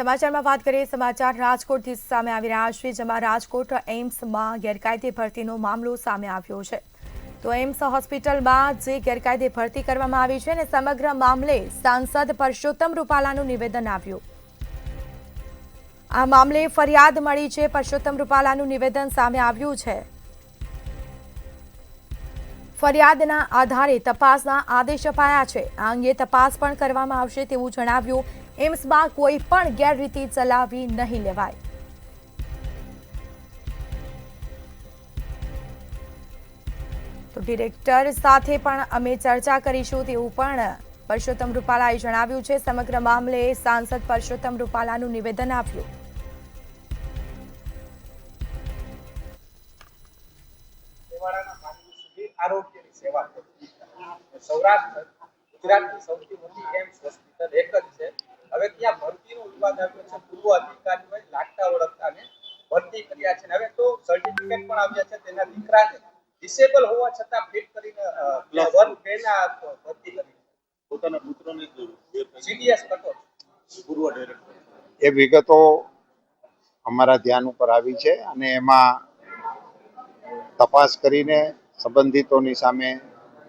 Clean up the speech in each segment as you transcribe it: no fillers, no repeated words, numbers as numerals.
સમાચારમાં વાત કરીએ સમાચાર રાજકોટથી સામે આવી રહ્યા છે, જેમાં રાજકોટ એમ્સમાં ગેરકાયદે ભરતીનો મામલો સામે આવ્યો છે। તો એમ્સ હોસ્પિટલમાં જે ગેરકાયદે ભરતી કરવામાં આવી છે અને સમગ્ર મામલે સાંસદ પરસોત્તમ રૂપાલાનું નિવેદન આવ્યું। આ મામલે ફરિયાદ મળી છે, પરસોત્તમ રૂપાલાનું નિવેદન સામે આવ્યું છે। ફરિયાદના આધારે તપાસના આદેશ અપાયા છે। આ અંગે તપાસ પણ કરવામાં આવશે તેવું જણાવ્યું। એમ્સમાં કોઈ પણ ગેરરીતિ ચલાવી નહીં લેવાય। તો ડિરેક્ટર સાથે પણ અમે ચર્ચા કરીશું તેવું પણ પરસોત્તમ રૂપાલાએ જણાવ્યું છે। સમગ્ર મામલે સાંસદ પરસોત્તમ રૂપાલાનું નિવેદન આપ્યું। આરોગ્યની સેવા સૌરાષ્ટ્ર ગુજરાતની સૌથી મોટી એમ્સ હોસ્પિટલ એક જ છે। હવે ત્યાં ભરતીનો વિવાદ આવ્યો છે। પૂર્વ અધિકારીઓએ લાગતા ઓળખતાને ભરતી કર્યા છે। હવે તો સર્ટિફિકેટ પણ આવ્યા છે। તેના દીકરાને ડિસેબલ હોવા છતાં ફિટ કરીને વર્ક પહેલા ભરતી કરી પોતાના પુત્રને સીડીએસ કટોચ પૂર્વ ડાયરેક્ટર એ વિગતો અમારા ધ્યાન ઉપર આવી છે અને એમાં તપાસ કરીને સંબંધિતોની સામે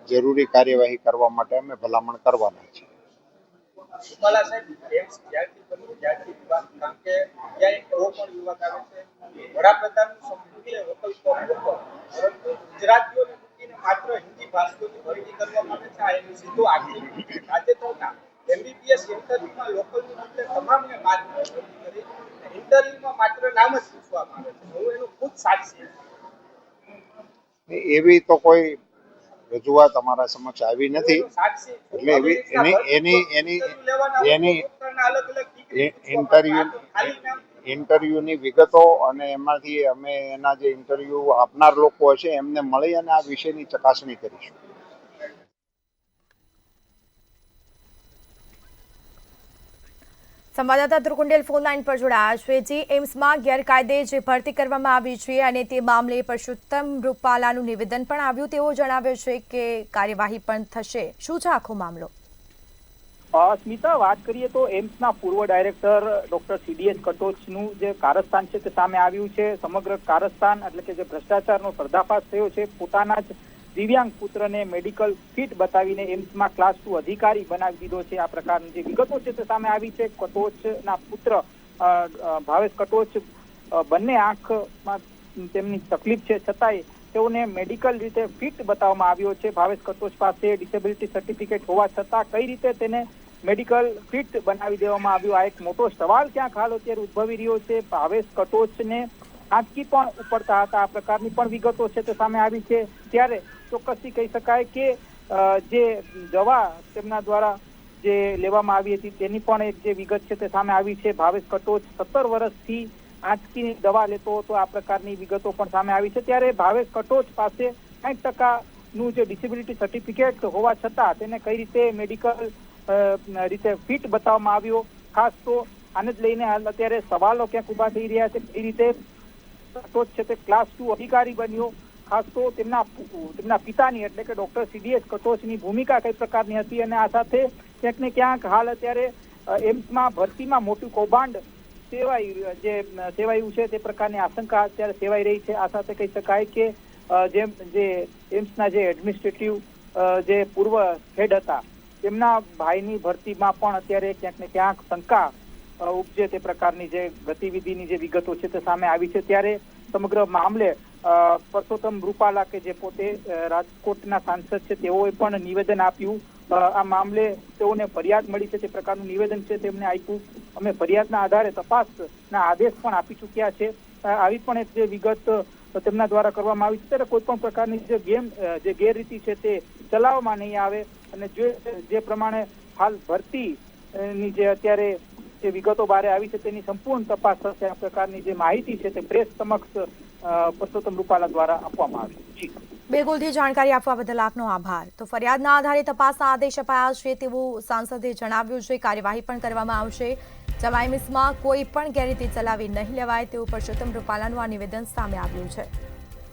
જરૂરી કાર્યવાહી કરવા માટે અમે ભલામણ કરવાના છીએ। રૂપાલા સાહેબ એમ્સ જ્યારથી બન્યું ત્યારથી વિવાદ, કારણ કે ત્યાં એક એવો પણ વિવાદ આવે છે વડાપ્રધાનનું સંપૂર્ણ વકલ પરંતુ ગુજરાતીઓને મૂકીને માત્ર હિન્દી ભાષીઓની ભરતી કરવામાં આવે છે। આ એનું સીધું આક્ષેપ છે। તાજેતરના એમબીબીએસ ઇન્ટરવ્યુમાં લોકલની બદલે તમામને બાદ ભરતી કરી ઇન્ટરવ્યુમાં માત્ર નામ જ પૂછવામાં આવે છે। હું એનું ખુદ સાક્ષી છું। એવી તો કોઈ રજૂઆત અમારા સમક્ષ આવી નથી, એટલે એની ઇન્ટરવ્યુની વિગતો અને એમાંથી અમે એના જે ઇન્ટરવ્યુ આપનાર લોકો હશે એમને મળી અને આ વિષયની ચકાસણી કરીશું। સંવાદદાતા ધ્રુકુંડેલ ફોન લાઈન પર જોડાયા છે। જે એમ્સમાં ગેરકાયદે જે ભરતી કરવામાં આવી છે અને તે મામલે પરસોત્તમ રૂપાલાનું નિવેદન પણ આવ્યું, તેવો જણાવ્યો છે કે કાર્યવાહી પણ થશે। શું છે આખો મામલો? સ્મિતા, વાત કરીએ તો એમ્સના પૂર્વ ડાયરેક્ટર ડોક્ટર સીડીએસ કટોચનું જે કારસ્તાન છે તે સામે આવ્યું છે। સમગ્ર કારસ્તાન એટલે કે જે ભ્રષ્ટાચારનો પર્દાફાશ થયો છે। પોતાના જ દિવ્યાંગ પુત્રને મેડિકલ ફિટ બતાવીને એમ્સમાં ક્લાસ 2 અધિકારી બનાવી દીધો છે। આ પ્રકારની જે વિગતો છે તે સામે આવી છે। કટોચના પુત્ર ભાવેશ કટોચ બંને આંખમાં તેમની તકલીફ છે, છતાંય તેઓને મેડિકલ રીતે ફિટ બતાવવામાં આવ્યો છે। ભાવેશ કટોચ પાસે ડિસેબિલિટી સર્ટિફિકેટ હોવા છતાં કઈ રીતે તેને મેડિકલ ફિટ બનાવી દેવામાં આવ્યું, આ એક મોટો સવાલ ક્યાંક હાલ અત્યારે ઉદ્ભવી રહ્યો છે। ભાવેશ કટોચને આંચકી પણ ઉપડતા હતા, આ પ્રકારની પણ વિગતો છે તે સામે આવી છે। ત્યારે ચોક્કસથી કહી શકાય કે જે દવા તેમના દ્વારા જે લેવામાં આવી હતી તેની પણ એક જે વિગત છે તે સામે આવી છે। ભાવેશ કટોચ 17 વર્ષથી આંચકીની દવા લેતો હતો, આ પ્રકારની વિગતો પણ સામે આવી છે। ત્યારે ભાવેશ કટોચ પાસે 60%નું જે ડિસેબિલિટી સર્ટિફિકેટ હોવા છતાં તેને કઈ રીતે મેડિકલ રીતે ફિટ બતાવવામાં આવ્યો, ખાસ તો આને જ લઈને હાલ અત્યારે સવાલો ક્યાંક ઉભા થઈ રહ્યા છે। કઈ રીતે કટોચ છે તે ક્લાસ 2 અધિકારી બન્યો, ખાસ તો તેમના પિતાની એટલે કે ડોક્ટર સીડીએસ કટોચની ભૂમિકા કઈ પ્રકારની હતી અને આ સાથે ક્યાંક ને ક્યાંક હાલ અત્યારે એમ્સમાં ભરતીમાં મોટું કૌભાંડ સેવાયું છે તે પ્રકારની આશંકા અત્યારે સેવાઈ રહી છે। આ સાથે કહી શકાય કે જે એમ્સના જે એડમિનિસ્ટ્રેટિવ જે પૂર્વ હેડ હતા તેમના ભાઈની ભરતીમાં પણ અત્યારે ક્યાંક ને ક્યાંક શંકા ઉપજે તે પ્રકારની જે ગતિવિધિની જે વિગતો છે તે સામે આવી છે। ત્યારે સમગ્ર મામલે પરસોત્તમ રૂપાલા કે જે પોતે રાજકોટના સાંસદ છે તેઓએ પણ નિવેદન આપ્યું। આ મામલે તેઓને ફરિયાદ મળી છે તે પ્રકારનું નિવેદન છે તેમને આપ્યું। અમે ફરિયાદના આધારે તપાસના આદેશ પણ આપી ચૂક્યા છે। આવી પણ એક જે વિગત તેમના દ્વારા કરવામાં આવી છે। ત્યારે કોઈ પણ પ્રકારની જે ગેરરીતિ છે તે ચલાવવામાં નહીં આવે અને જે પ્રમાણે હાલ ભરતીની જે અત્યારે જે વિગતો બહાર આવી છે તેની સંપૂર્ણ તપાસ થશે। આ પ્રકારની જે માહિતી છે તે પ્રેસ સમક્ષ પરસોત્તમ રૂપાલા દ્વારા આપવામાં આવી છે। બિલકુલથી જાણકારી આપવા બદલ આપનો આભાર। તો ફરિયાદના આધારે તપાસના આદેશ અપાયા છે તેવું સાંસદે જણાવ્યું છે। કાર્યવાહી પણ કરવામાં આવશે। જેમાં એમ્સમાં કોઈ પણ ગેરરીતિ ચલાવી નહીં લેવાય તેવું પરસોત્તમ રૂપાલાનું આ નિવેદન સામે આવ્યું છે।